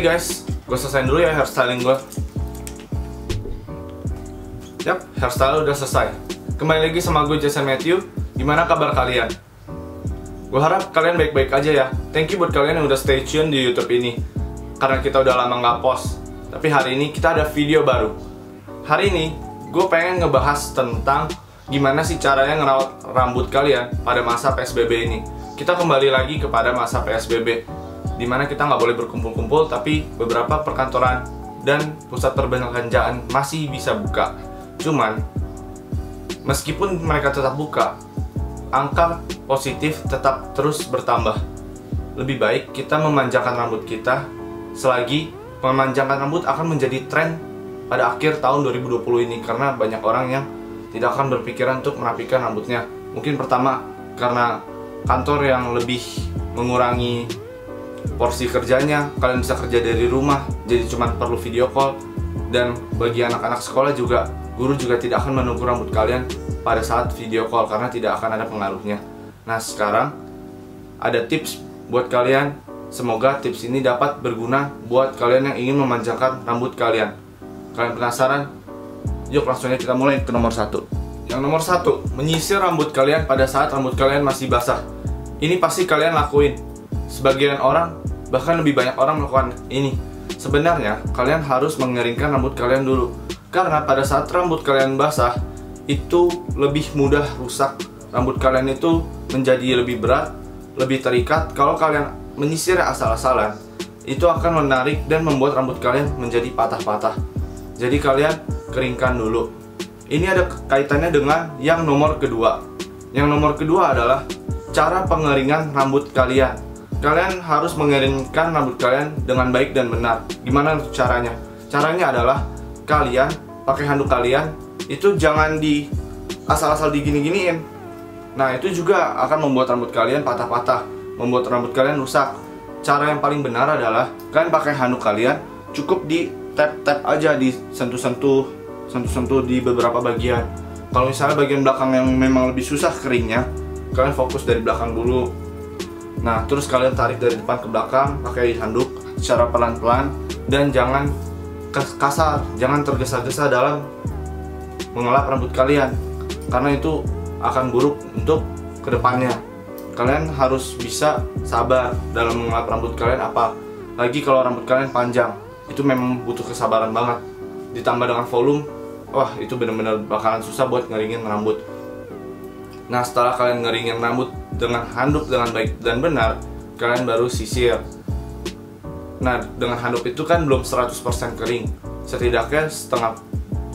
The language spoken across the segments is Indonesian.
Hai guys, gue selesaiin dulu ya hairstyling gue. Yap, hairstyle udah selesai. Kembali lagi sama gue Jason Matthew. Gimana kabar kalian? Gue harap kalian baik-baik aja ya. Thank you buat kalian yang udah stay tune di YouTube ini. Karena kita udah lama nggak post. Tapi hari ini kita ada video baru. Hari ini gue pengen ngebahas tentang gimana sih caranya ngerawat rambut kalian pada masa PSBB ini. Kita kembali lagi kepada masa PSBB, dimana kita nggak boleh berkumpul-kumpul, tapi beberapa perkantoran dan pusat perbelanjaan masih bisa buka. Cuman, meskipun mereka tetap buka, angka positif tetap terus bertambah. Lebih baik kita memanjangkan rambut kita, selagi memanjangkan rambut akan menjadi tren pada akhir tahun 2020 ini, karena banyak orang yang tidak akan berpikiran untuk merapikan rambutnya. Mungkin pertama, karena kantor yang lebih mengurangi porsi kerjanya, kalian bisa kerja dari rumah, jadi cuma perlu video call. Dan bagi anak-anak sekolah juga, guru juga tidak akan menunggu rambut kalian pada saat video call, karena tidak akan ada pengaruhnya. Nah, sekarang ada tips buat kalian. Semoga tips ini dapat berguna buat kalian yang ingin memanjangkan rambut kalian. Kalian penasaran? Yuk langsung aja kita mulai ke nomor 1. Yang nomor 1, menyisir rambut kalian pada saat rambut kalian masih basah. Ini pasti kalian lakuin. Sebagian orang, bahkan lebih banyak orang melakukan ini. Sebenarnya, kalian harus mengeringkan rambut kalian dulu. Karena pada saat rambut kalian basah, itu lebih mudah rusak. Rambut kalian itu menjadi lebih berat, lebih terikat. Kalau kalian menyisir asal-asalan, itu akan menarik dan membuat rambut kalian menjadi patah-patah. Jadi kalian keringkan dulu. Ini ada kaitannya dengan yang nomor kedua. Yang nomor kedua adalah cara pengeringan rambut kalian. Kalian harus mengeringkan rambut kalian dengan baik dan benar. Gimana caranya? Caranya adalah kalian pakai handuk kalian, itu jangan di asal-asal digini-giniin. Nah, itu juga akan membuat rambut kalian patah-patah, membuat rambut kalian rusak. Cara yang paling benar adalah kalian pakai handuk kalian, cukup di tap-tap aja, di sentuh-sentuh di beberapa bagian. Kalau misalnya bagian belakang yang memang lebih susah keringnya, kalian fokus dari belakang dulu. Nah, terus kalian tarik dari depan ke belakang pakai handuk secara pelan-pelan, dan jangan kasar, jangan tergesa-gesa dalam mengelap rambut kalian, karena itu akan buruk untuk kedepannya. Kalian harus bisa sabar dalam mengelap rambut kalian, apalagi kalau rambut kalian panjang. Itu memang butuh kesabaran banget. Ditambah dengan volume, wah itu benar-benar bakalan susah buat ngeringin rambut. Nah, setelah kalian ngeringin rambut dengan handuk dengan baik dan benar, kalian baru sisir. Nah, dengan handuk itu kan belum 100% kering. Setidaknya setengah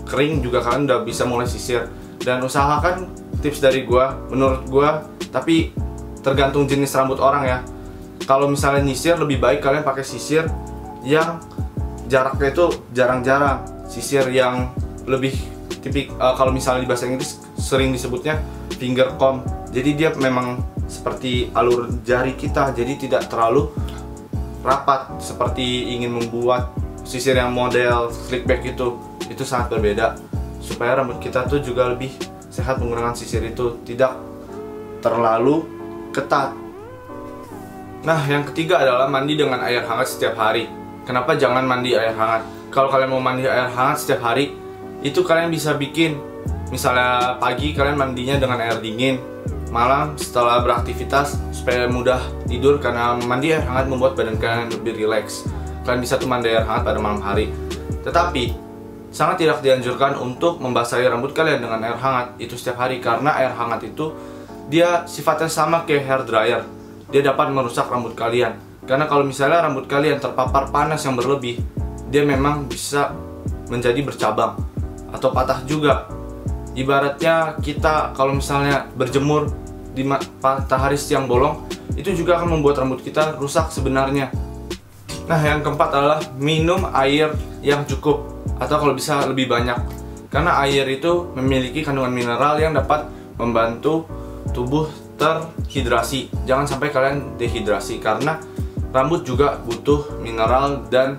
kering juga kalian udah bisa mulai sisir. Dan usahakan, tips dari gua, menurut gua, tapi tergantung jenis rambut orang ya. Kalau misalnya nyisir, lebih baik kalian pakai sisir yang jaraknya itu jarang-jarang. Sisir yang lebih kalau misalnya di bahasa Inggris sering disebutnya finger comb. Jadi dia memang seperti alur jari kita, jadi tidak terlalu rapat seperti ingin membuat sisir yang model slick back itu sangat berbeda. Supaya rambut kita tuh juga lebih sehat menggunakan sisir itu, tidak terlalu ketat. Nah, yang ketiga adalah mandi dengan air hangat setiap hari. Kenapa jangan mandi air hangat? Kalau kalian mau mandi air hangat setiap hari, itu kalian bisa bikin. Misalnya pagi kalian mandinya dengan air dingin, malam setelah beraktivitas supaya mudah tidur, karena mandi air hangat membuat badan kalian lebih rileks. Kalian bisa tuh mandi air hangat pada malam hari. Tetapi sangat tidak dianjurkan untuk membasahi rambut kalian dengan air hangat itu setiap hari, karena air hangat itu dia sifatnya sama kayak hair dryer. Dia dapat merusak rambut kalian. Karena kalau misalnya rambut kalian terpapar panas yang berlebih, dia memang bisa menjadi bercabang atau patah juga. Ibaratnya kita kalau misalnya berjemur di matahari siang bolong, itu juga akan membuat rambut kita rusak sebenarnya. Nah, yang keempat adalah minum air yang cukup, atau kalau bisa lebih banyak. Karena air itu memiliki kandungan mineral yang dapat membantu tubuh terhidrasi. Jangan sampai kalian dehidrasi, karena rambut juga butuh mineral dan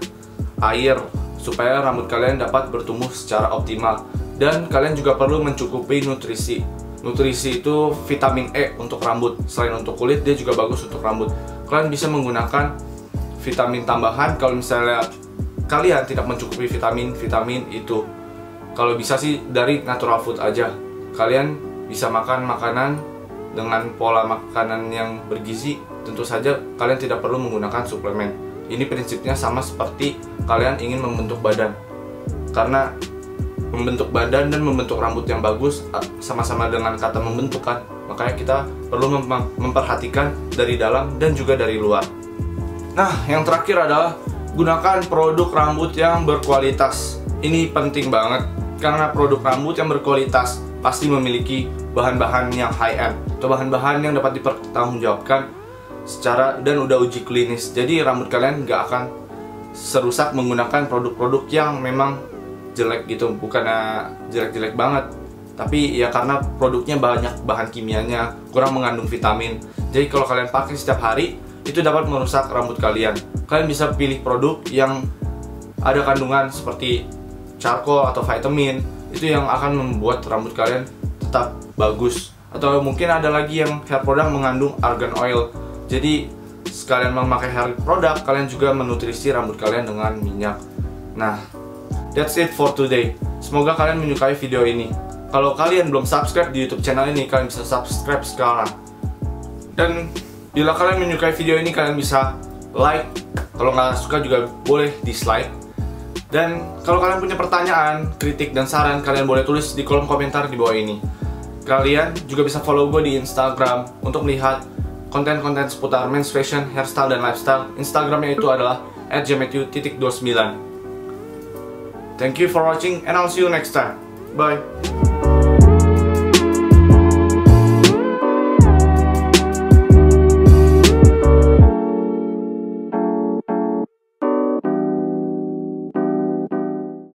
air supaya rambut kalian dapat bertumbuh secara optimal. Dan kalian juga perlu mencukupi nutrisi. Nutrisi itu vitamin E untuk rambut. Selain untuk kulit, dia juga bagus untuk rambut. Kalian bisa menggunakan vitamin tambahan kalau misalnya kalian tidak mencukupi vitamin itu. Kalau bisa sih dari natural food aja. Kalian bisa makan makanan dengan pola makanan yang bergizi. Tentu saja kalian tidak perlu menggunakan suplemen. Ini prinsipnya sama seperti kalian ingin membentuk badan. Karena membentuk badan dan membentuk rambut yang bagus sama-sama dengan kata membentuk kan. Makanya kita perlu memperhatikan dari dalam dan juga dari luar. Nah, yang terakhir adalah gunakan produk rambut yang berkualitas. Ini penting banget karena produk rambut yang berkualitas pasti memiliki bahan-bahan yang high-end atau bahan-bahan yang dapat dipertanggungjawabkan secara dan udah uji klinis. Jadi rambut kalian nggak akan serusak menggunakan produk-produk yang memang jelek gitu. Bukannya jelek-jelek banget, tapi ya karena produknya banyak bahan kimianya, kurang mengandung vitamin. Jadi kalau kalian pakai setiap hari, itu dapat merusak rambut kalian. Kalian bisa pilih produk yang ada kandungan seperti charcoal atau vitamin, itu yang akan membuat rambut kalian tetap bagus. Atau mungkin ada lagi yang hair product mengandung argan oil. Jadi sekalian memakai hair product, kalian juga menutrisi rambut kalian dengan minyak. Nah, that's it for today. Semoga kalian menyukai video ini. Kalau kalian belum subscribe di YouTube channel ini, kalian bisa subscribe sekarang. Dan bila kalian menyukai video ini, kalian bisa like. Kalau nggak suka juga boleh dislike. Dan kalau kalian punya pertanyaan, kritik, dan saran, kalian boleh tulis di kolom komentar di bawah ini. Kalian juga bisa follow gue di Instagram untuk melihat konten-konten seputar men's fashion, hairstyle, dan lifestyle. Instagramnya itu adalah @jmatthew_29. Thank you for watching and I'll see you next time. Bye.